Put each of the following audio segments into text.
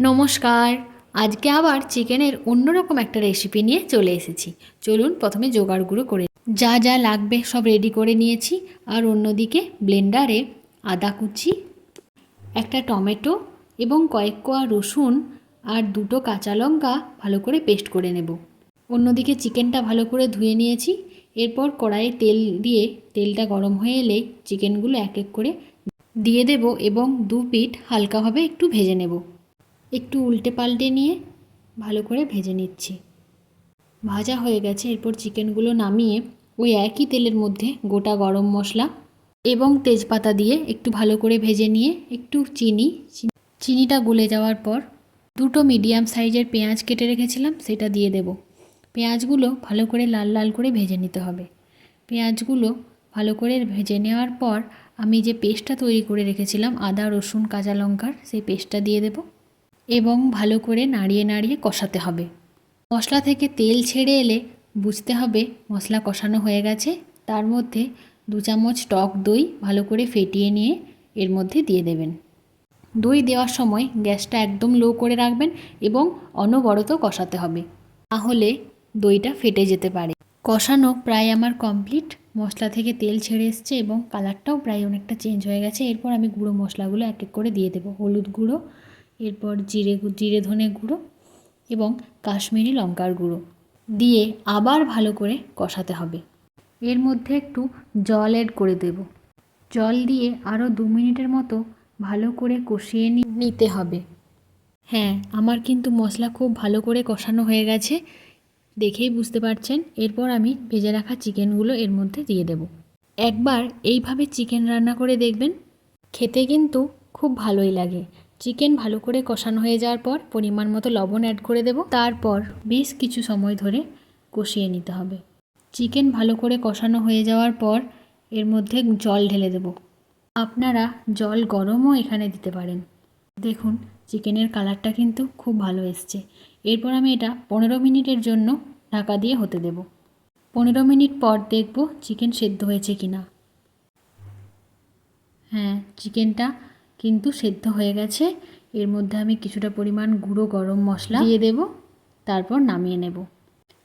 নমস্কার। আজকে আবার চিকেনের অন্যরকম একটা রেসিপি নিয়ে চলে এসেছি। চলুন প্রথমে জোগাড়গুলো করে যা যা লাগবে সব রেডি করে নিয়েছি। আর অন্যদিকে ব্লেন্ডারে আদা কুচি, একটা টমেটো এবং কয়েক কোয়া রসুন আর দুটো কাঁচা লঙ্কা ভালো করে পেস্ট করে নেব। অন্যদিকে চিকেনটা ভালো করে ধুয়ে নিয়েছি। এরপর কড়াইয়ে তেল দিয়ে তেলটা গরম হয়ে এলেই চিকেনগুলো এক এক করে দিয়ে দেব এবং দু পিঠ হালকাভাবে একটু ভেজে নেব। একটু উল্টে পাল্টে নিয়ে ভালো করে ভেজে নিচ্ছি। ভাজা হয়ে গেছে। এরপর চিকেনগুলো নামিয়ে ওই একই তেলের মধ্যে গোটা গরম মশলা এবং তেজপাতা দিয়ে একটু ভালো করে ভেজে নিয়ে একটু চিনিটা গলে যাওয়ার পর দুটো মিডিয়াম সাইজের পেঁয়াজ কেটে রেখেছিলাম সেটা দিয়ে দেব। পেঁয়াজগুলো ভালো করে লাল লাল করে ভেজে নিতে হবে। পেঁয়াজগুলো ভালো করে ভেজে নেওয়ার পর আমি যে পেস্টটা তৈরি করে রেখেছিলাম আদা রসুন কাঁচা লঙ্কার, সেই পেস্টটা দিয়ে দেব এবং ভালো করে নাড়িয়ে নাড়িয়ে কষাতে হবে। মশলা থেকে তেল ছেড়ে এলে বুঝতে হবে মশলা কষানো হয়ে গেছে। তার মধ্যে 2 চামচ টক দই ভালো করে ফেটিয়ে নিয়ে এর মধ্যে দিয়ে দেবেন। দই দেওয়ার সময় গ্যাসটা একদম লো করে রাখবেন এবং অনবরত কষাতে হবে, তাহলে দইটা ফেটে যেতে পারে। কষানো প্রায় আমার কমপ্লিট। মশলা থেকে তেল ছেড়ে এসছে এবং কালারটাও প্রায় অনেকটা চেঞ্জ হয়ে গেছে। এরপর আমি গুঁড়ো মশলাগুলো এক এক করে দিয়ে দেবো। হলুদ গুঁড়ো, এরপর জিরে ধনে গুঁড়ো এবং কাশ্মীরি লঙ্কার গুঁড়ো দিয়ে আবার ভালো করে কষাতে হবে। এর মধ্যে একটু জল অ্যাড করে দেব। জল দিয়ে আরও 2 মিনিটের মতো ভালো করে কষিয়ে নিতে হবে। হ্যাঁ, আমার কিন্তু মশলা খুব ভালো করে কষানো হয়ে গেছে, দেখেই বুঝতে পারছেন। এরপর আমি ভেজে রাখা চিকেনগুলো এর মধ্যে দিয়ে দেব। একবার এইভাবে চিকেন রান্না করে দেখবেন, খেতে কিন্তু খুব ভালোই লাগে। চিকেন ভালো করে কষানো হয়ে যাওয়ার পর পরিমাণ মতো লবণ অ্যাড করে দেব। তারপর বেশ কিছু সময় ধরে কষিয়ে নিতে হবে। চিকেন ভালো করে কষানো হয়ে যাওয়ার পর এর মধ্যে জল ঢেলে দেব। আপনারা জল গরমও এখানে দিতে পারেন। দেখুন চিকেনের কালারটা কিন্তু খুব ভালো এসছে। এরপর আমি এটা 15 মিনিটের জন্য ঢাকা দিয়ে হতে দেব। 15 মিনিট পর দেখব চিকেন সেদ্ধ হয়েছে কিনা। হ্যাঁ, চিকেনটা কিন্তু সেদ্ধ হয়ে গেছে। এর মধ্যে আমি কিছুটা পরিমাণ গুঁড়ো গরম মশলা দিয়ে দেব, তারপর নামিয়ে নেব।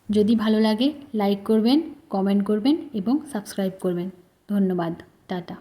যদি ভালো লাগে লাইক করবেন, কমেন্ট করবেন এবং সাবস্ক্রাইব করবেন। ধন্যবাদ। টাটা।